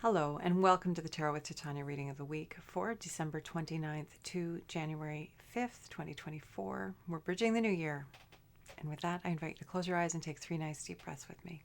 Hello, and welcome to the Tarot with Titania reading of the week for December 29th to January 5th, 2024. We're bridging the new year. And with that, I invite you to close your eyes and take 3 nice deep breaths with me.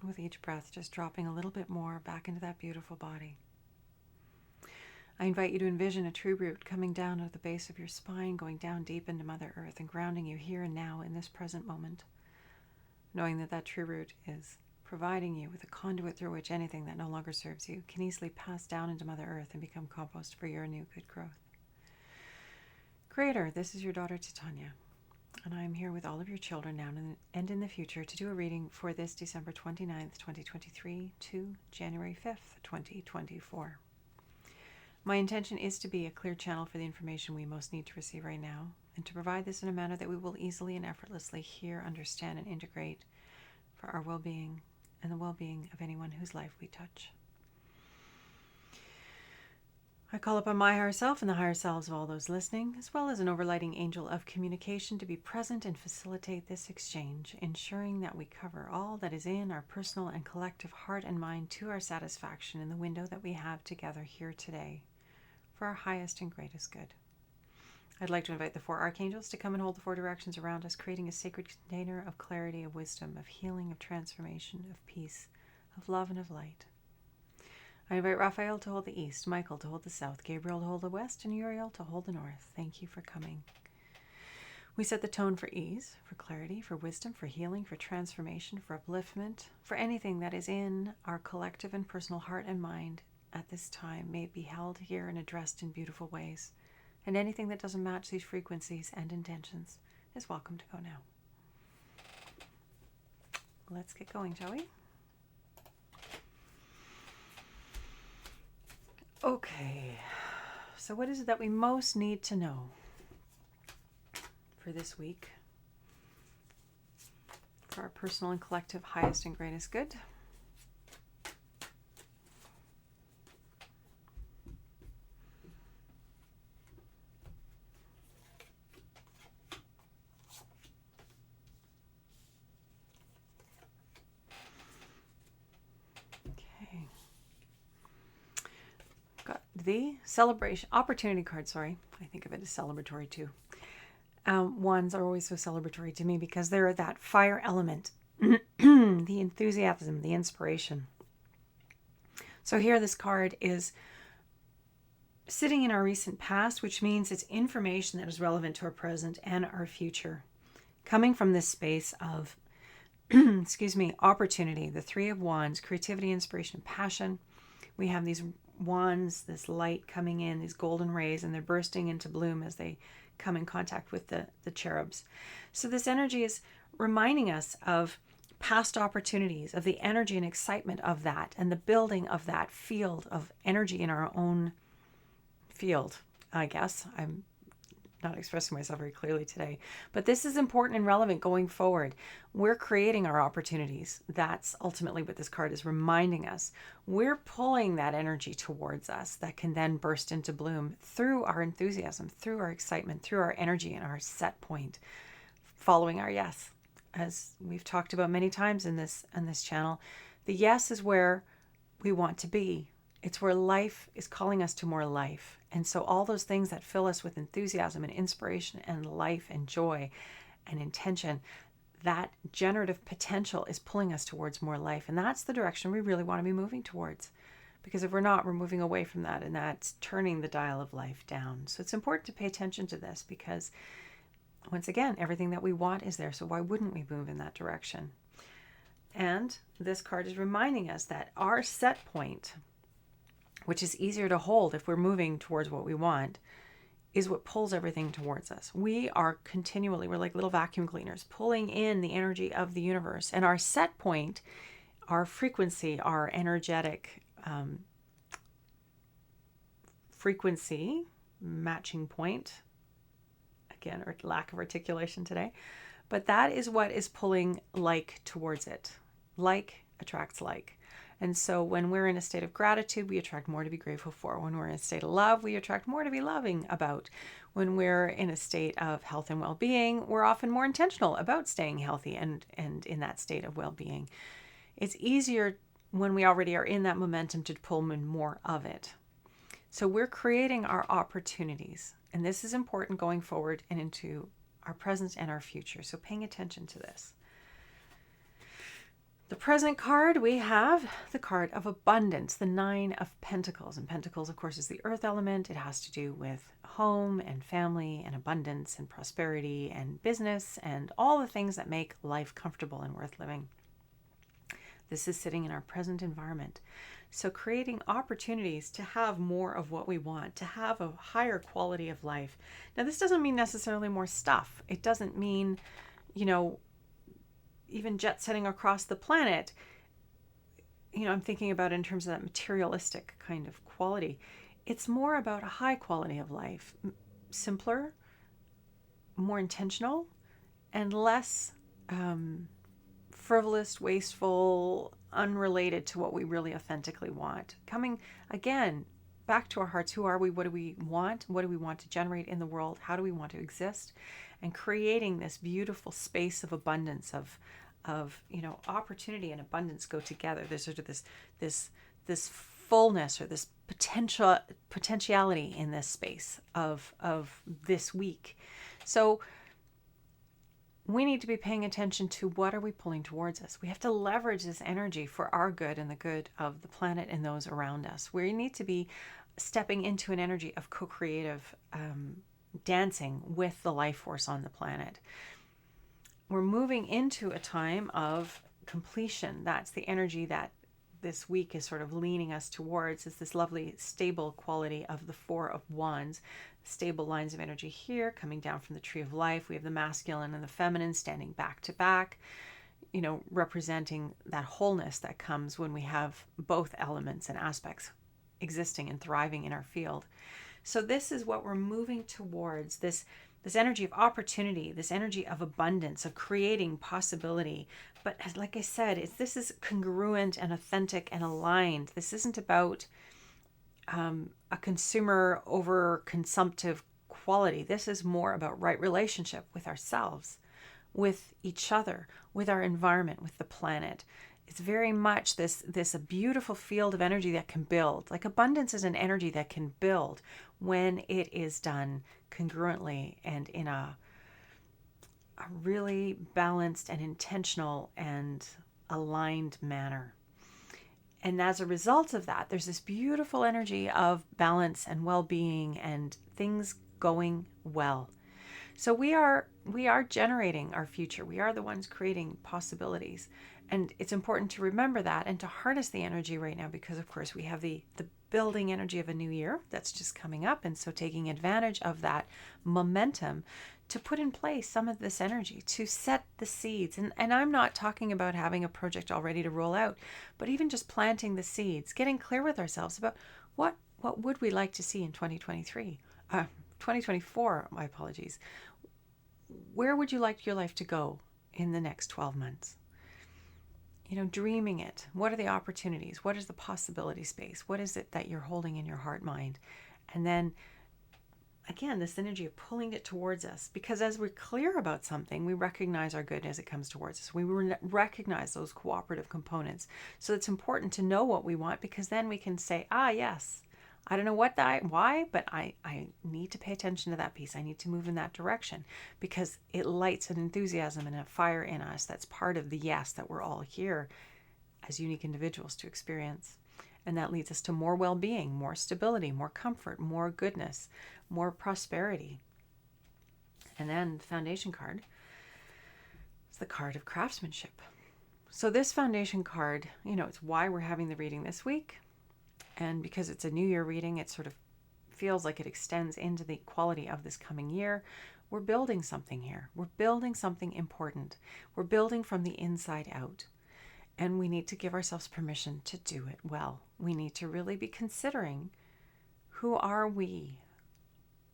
With each breath, just dropping a little bit more back into that beautiful body. I invite you to envision a tree root coming down at the base of your spine, going down deep into Mother Earth and grounding you here and now in this present moment, knowing that that tree root is providing you with a conduit through which anything that no longer serves you can easily pass down into Mother Earth and become compost for your new good growth. Creator, this is your daughter Titania, and I am here with all of your children now and in the future to do a reading for this December 29th, 2023 to January 5th, 2024. My intention is to be a clear channel for the information we most need to receive right now, and to provide this in a manner that we will easily and effortlessly hear, understand, and integrate for our well-being and the well-being of anyone whose life we touch. I call upon my higher self and the higher selves of all those listening, as well as an overlighting angel of communication, to be present and facilitate this exchange, ensuring that we cover all that is in our personal and collective heart and mind to our satisfaction in the window that we have together here today for our highest and greatest good. I'd like to invite the 4 archangels to come and hold the 4 directions around us, creating a sacred container of clarity, of wisdom, of healing, of transformation, of peace, of love, and of light. I invite Raphael to hold the east, Michael to hold the south, Gabriel to hold the west, and Uriel to hold the north. Thank you for coming. We set the tone for ease, for clarity, for wisdom, for healing, for transformation, for upliftment, for anything that is in our collective and personal heart and mind at this time may be held here and addressed in beautiful ways. And anything that doesn't match these frequencies and intentions is welcome to go now. Let's get going, shall we? Okay, so what is it that we most need to know for this week for our personal and collective highest and greatest good? The celebration opportunity card, sorry, I think of it as celebratory too. Ones are always so celebratory to me because they're that fire element, the enthusiasm, the inspiration. So here this card is sitting in our recent past, which means it's information that is relevant to our present and our future, coming from this space of opportunity. The 3 of Wands, creativity, inspiration, passion. We have these wands, this light coming in, these golden rays, and they're bursting into bloom as they come in contact with the cherubs. So this energy is reminding us of past opportunities, of the energy and excitement of that, and the building of that field of energy in our own field. I guess I'm not expressing myself very clearly today, but this is important and relevant going forward. We're creating our opportunities. That's ultimately what this card is reminding us. We're pulling that energy towards us that can then burst into bloom through our enthusiasm, through our excitement, through our energy and our set point, following our yes. As we've talked about many times in this channel, the yes is where we want to be. It's where life is calling us to more life. And so all those things that fill us with enthusiasm and inspiration and life and joy and intention, that generative potential is pulling us towards more life. And that's the direction we really want to be moving towards. Because if we're not, we're moving away from that, and that's turning the dial of life down. So it's important to pay attention to this because, once again, everything that we want is there. So why wouldn't we move in that direction? And this card is reminding us that our set point, which is easier to hold if we're moving towards what we want, is what pulls everything towards us. We are continually, we're like little vacuum cleaners, pulling in the energy of the universe. And our set point, our frequency, our energetic frequency, matching point, again, or lack of articulation today, But that is what is pulling like towards it. Like attracts like. And so when we're in a state of gratitude, we attract more to be grateful for. When we're in a state of love, we attract more to be loving about. When we're in a state of health and well-being, we're often more intentional about staying healthy and in that state of well-being. It's easier when we already are in that momentum to pull in more of it. So we're creating our opportunities. And this is important going forward and into our present and our future. So paying attention to this. The present card, we have the card of abundance, the 9 of Pentacles. And Pentacles, of course, is the earth element. It has to do with home and family and abundance and prosperity and business and all the things that make life comfortable and worth living. This is sitting in our present environment. So creating opportunities to have more of what we want, to have a higher quality of life. Now, this doesn't mean necessarily more stuff. It doesn't mean, even jet setting across the planet. I'm thinking about it in terms of that materialistic kind of quality. It's more about a high quality of life, simpler, more intentional, and less frivolous, wasteful, unrelated to what we really authentically want. Coming again back to our hearts. Who are we? What do we want? What do we want to generate in the world? How do we want to exist? And creating this beautiful space of abundance, of opportunity and abundance go together. There's sort of this fullness or this potentiality in this space of this week. So we need to be paying attention to what are we pulling towards us. We have to leverage this energy for our good and the good of the planet and those around us. We need to be stepping into an energy of co-creative dancing with the life force on the planet. We're moving into a time of completion. That's the energy that this week is sort of leaning us towards, is this lovely stable quality of the 4 of Wands. Stable lines of energy here coming down from the tree of life. We have the masculine and the feminine standing back to back, representing that wholeness that comes when we have both elements and aspects existing and thriving in our field. So this is what we're moving towards, this energy of opportunity, this energy of abundance, of creating possibility. But like I said, this is congruent and authentic and aligned. This isn't about a consumer over consumptive quality. This is more about right relationship with ourselves, with each other, with our environment, with the planet. It's very much this a beautiful field of energy that can build. Like abundance is an energy that can build when it is done congruently and in a really balanced and intentional and aligned manner. And as a result of that, there's this beautiful energy of balance and well-being and things going well. So we are generating our future. We are the ones creating possibilities. And it's important to remember that and to harness the energy right now, because of course we have the building energy of a new year that's just coming up. And so taking advantage of that momentum to put in place some of this energy, to set the seeds. And I'm not talking about having a project all ready to roll out, but even just planting the seeds, getting clear with ourselves about what would we like to see in 2024, my apologies. Where would you like your life to go in the next 12 months? Dreaming it. What are the opportunities? What is the possibility space? What is it that you're holding in your heart mind? And then, again, this energy of pulling it towards us. Because as we're clear about something, we recognize our good as it comes towards us. We recognize those cooperative components. So it's important to know what we want, because then we can say, yes, I don't know why, but I need to pay attention to that piece. I need to move in that direction, because it lights an enthusiasm and a fire in us that's part of the yes that we're all here as unique individuals to experience. And that leads us to more well-being, more stability, more comfort, more goodness, more prosperity. And then the foundation card is the card of craftsmanship. So this foundation card, it's why we're having the reading this week. And because it's a new year reading, it sort of feels like it extends into the quality of this coming year. We're building something here. We're building something important. We're building from the inside out. And we need to give ourselves permission to do it well. We need to really be considering, who are we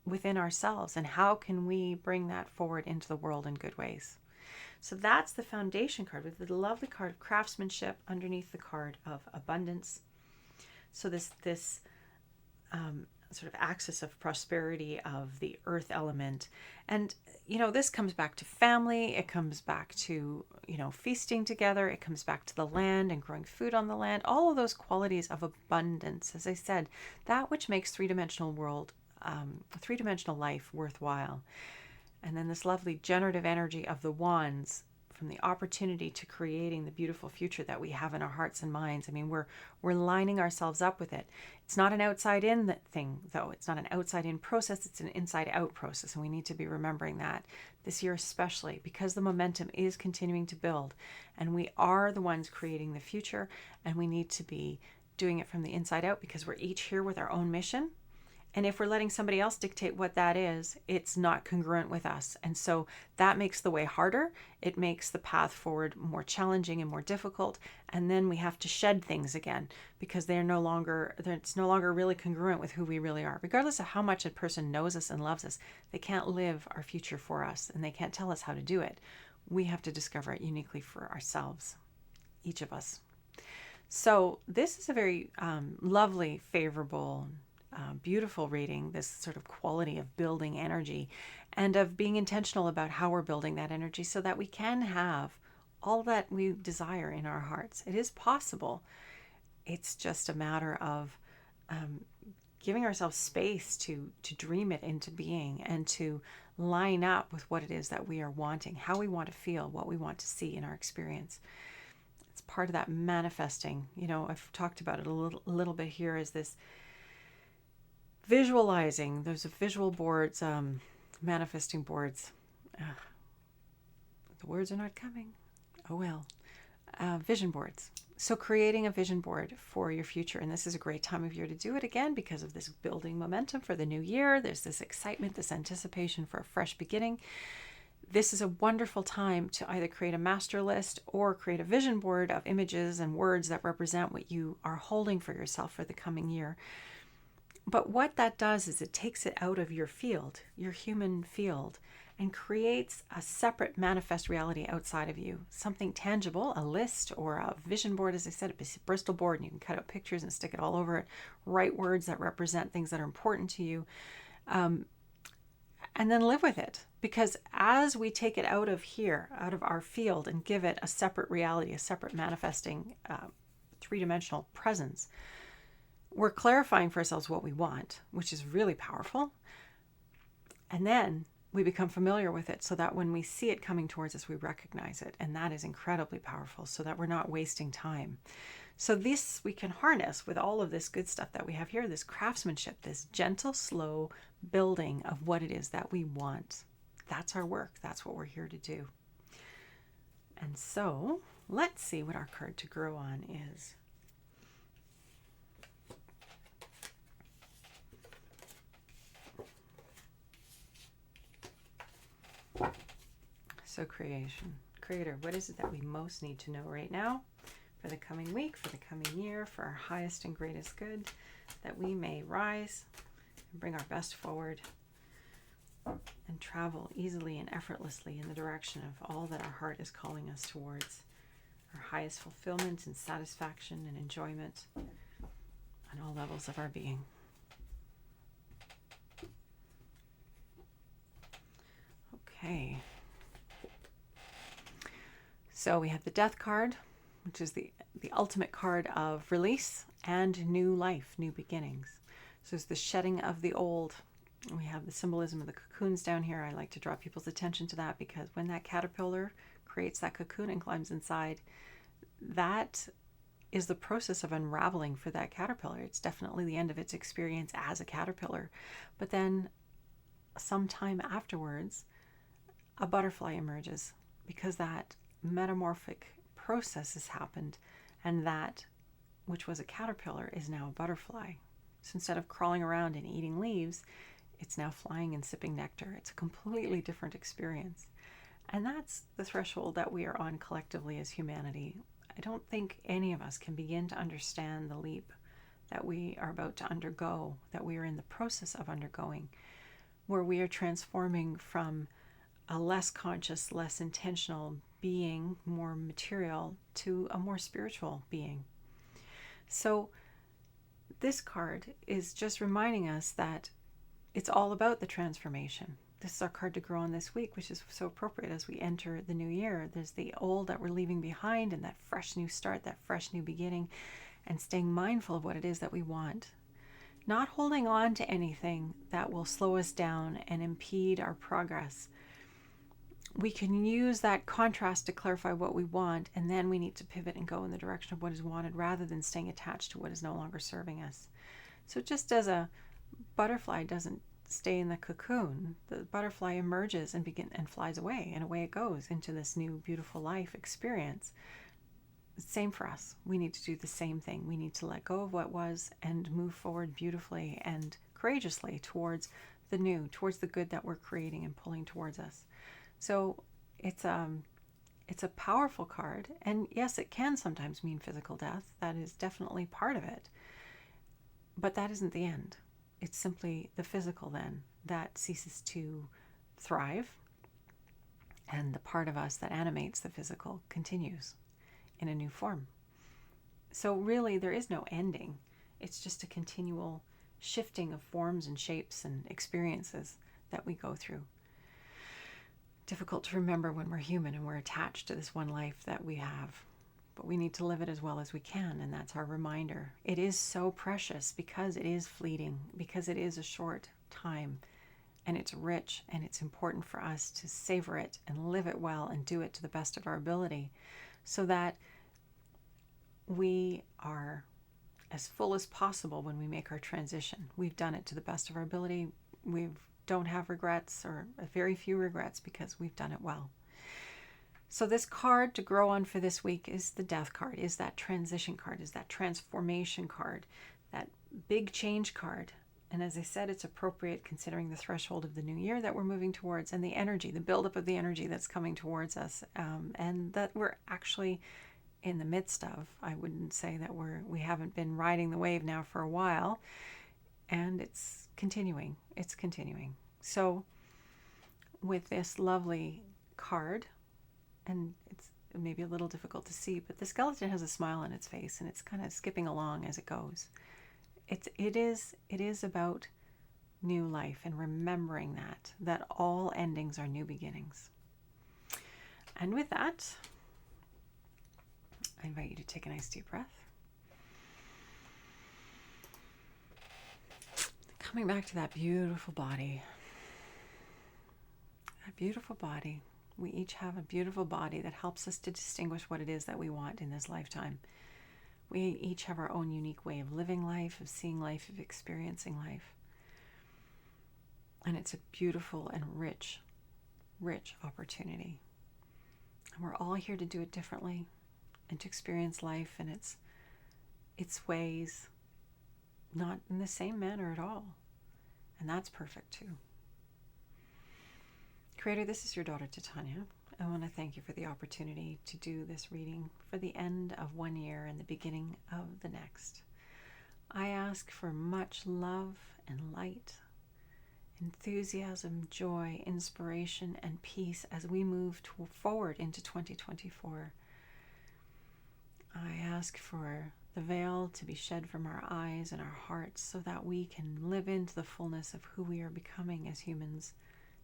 within ourselves and how can we bring that forward into the world in good ways? So that's the foundation card with the lovely card of craftsmanship underneath the card of abundance. So this sort of axis of prosperity of the earth element. And, this comes back to family. It comes back to, feasting together. It comes back to the land and growing food on the land. All of those qualities of abundance, as I said, that which makes three-dimensional life worthwhile. And then this lovely generative energy of the wands, from the opportunity to creating the beautiful future that we have in our hearts and minds. I mean, we're lining ourselves up with it. It's not an outside in thing, though. It's not an outside in process. It's an inside out process. And we need to be remembering that this year, especially because the momentum is continuing to build and we are the ones creating the future, and we need to be doing it from the inside out because we're each here with our own mission. And if we're letting somebody else dictate what that is, it's not congruent with us. And so that makes the way harder. It makes the path forward more challenging and more difficult. And then we have to shed things again because it's no longer really congruent with who we really are. Regardless of how much a person knows us and loves us, they can't live our future for us and they can't tell us how to do it. We have to discover it uniquely for ourselves, each of us. So this is a very lovely, favorable, beautiful reading, this sort of quality of building energy and of being intentional about how we're building that energy so that we can have all that we desire in our hearts. It is possible. It's just a matter of giving ourselves space to dream it into being and to line up with what it is that we are wanting, how we want to feel, what we want to see in our experience. It's part of that manifesting. I've talked about it a little bit here, is this visualizing. Those visual boards, manifesting boards. The words are not coming. Oh well. Vision boards. So creating a vision board for your future. And this is a great time of year to do it again because of this building momentum for the new year. There's this excitement, this anticipation for a fresh beginning. This is a wonderful time to either create a master list or create a vision board of images and words that represent what you are holding for yourself for the coming year. But what that does is it takes it out of your field, your human field, and creates a separate manifest reality outside of you. Something tangible, a list or a vision board, as I said, a Bristol board, and you can cut out pictures and stick it all over it. Write words that represent things that are important to you. And then live with it. Because as we take it out of here, out of our field, and give it a separate reality, a separate manifesting three-dimensional presence, we're clarifying for ourselves what we want, which is really powerful. And then we become familiar with it so that when we see it coming towards us, we recognize it. And that is incredibly powerful so that we're not wasting time. So this we can harness with all of this good stuff that we have here, this craftsmanship, this gentle, slow building of what it is that we want. That's our work. That's what we're here to do. And so let's see what our card to grow on is. So creator, what is it that we most need to know right now for the coming week, for the coming year, for our highest and greatest good, that we may rise and bring our best forward and travel easily and effortlessly in the direction of all that our heart is calling us towards, our highest fulfillment and satisfaction and enjoyment on all levels of our being. Okay. So we have the Death card, which is the ultimate card of release and new life, new beginnings. So it's the shedding of the old. We have the symbolism of the cocoons down here. I like to draw people's attention to that because when that caterpillar creates that cocoon and climbs inside, that is the process of unraveling for that caterpillar. It's definitely the end of its experience as a caterpillar. But then sometime afterwards, a butterfly emerges because that metamorphic process has happened, and that which was a caterpillar is now a butterfly. So instead of crawling around and eating leaves, it's now flying and sipping nectar. It's a completely different experience. And that's the threshold that we are on collectively as humanity. I don't think any of us can begin to understand the leap that we are about to undergo, that we are in the process of undergoing, where we are transforming from a less conscious, less intentional being, more material, to a more spiritual being. So this card is just reminding us that it's all about the transformation. This is our card to grow on this week, which is so appropriate as we enter the new year. There's the old that we're leaving behind and that fresh new start, that fresh new beginning, and staying mindful of what it is that we want. Not holding on to anything that will slow us down and impede our progress. We can use that contrast to clarify what we want, and then we need to pivot and go in the direction of what is wanted rather than staying attached to what is no longer serving us. So just as a butterfly doesn't stay in the cocoon, the butterfly emerges and flies away, and away it goes into this new beautiful life experience. Same for us. We need to do the same thing. We need to let go of what was and move forward beautifully and courageously towards the new, towards the good that we're creating and pulling towards us. So it's a powerful card, and yes, it can sometimes mean physical death. That is definitely part of it, but that isn't the end. It's simply the physical then that ceases to thrive, and the part of us that animates the physical continues in a new form. So really there is no ending. It's just a continual shifting of forms and shapes and experiences that we go through. Difficult to remember when we're human and we're attached to this one life that we have. But we need to live it as well as we can, and that's our reminder. It is so precious because it is fleeting, because it is a short time, and it's rich, and it's important for us to savor it and live it well and do it to the best of our ability so that we are as full as possible when we make our transition. We've done it to the best of our ability. We don't have regrets, or very few regrets, because we've done it well. So this card to grow on for this week is the Death card, is that transition card, is that transformation card, that big change card. And as I said, it's appropriate considering the threshold of the new year that we're moving towards, and the energy, the buildup of the energy that's coming towards us, and that we're actually in the midst of. I wouldn't say that we haven't been riding the wave now for a while, and it's continuing. It's continuing. So with this lovely card, and it's maybe a little difficult to see, but the skeleton has a smile on its face, and it's kind of skipping along as it goes. It is about new life and remembering that all endings are new beginnings. And with that, I invite you to take a nice deep breath. Coming back to that beautiful body. That beautiful body. We each have a beautiful body that helps us to distinguish what it is that we want in this lifetime. We each have our own unique way of living life, of seeing life, of experiencing life. And it's a beautiful and rich, rich opportunity. And we're all here to do it differently and to experience life in its ways, not in the same manner at all. And that's perfect too. Creator, this is your daughter Titania. I want to thank you for the opportunity to do this reading for the end of one year and the beginning of the next. I ask for much love and light, enthusiasm, joy, inspiration, and peace as we move forward into 2024. I ask for the veil to be shed from our eyes and our hearts so that we can live into the fullness of who we are becoming as humans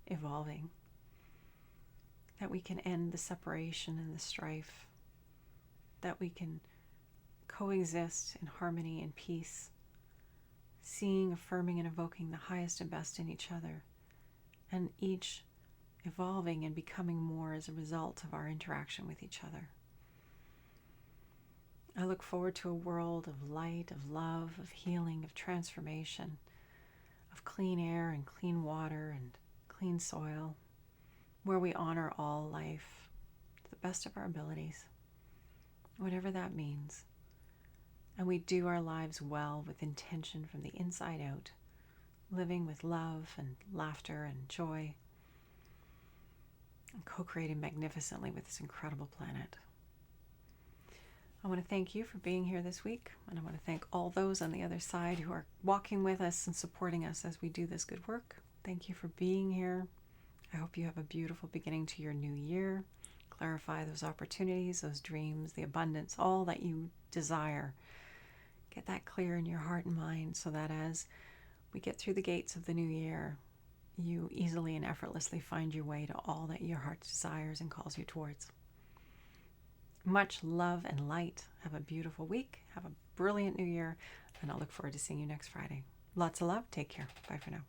evolving. That we can end the separation and the strife. That we can coexist in harmony and peace, seeing, affirming, and evoking the highest and best in each other, and each evolving and becoming more as a result of our interaction with each other. I look forward to a world of light, of love, of healing, of transformation, of clean air and clean water and clean soil, where we honor all life to the best of our abilities, whatever that means. And we do our lives well with intention from the inside out, living with love and laughter and joy, and co-creating magnificently with this incredible planet. I want to thank you for being here this week, and I want to thank all those on the other side who are walking with us and supporting us as we do this good work. Thank you for being here. I hope you have a beautiful beginning to your new year. clarify those opportunities, those dreams, the abundance, all that you desire. Get that clear in your heart and mind so that as we get through the gates of the new year, you easily and effortlessly find your way to all that your heart desires and calls you towards. Much love and light. Have a beautiful week. Have a brilliant new year. And I'll look forward to seeing you next Friday. Lots of love. Take care. Bye for now.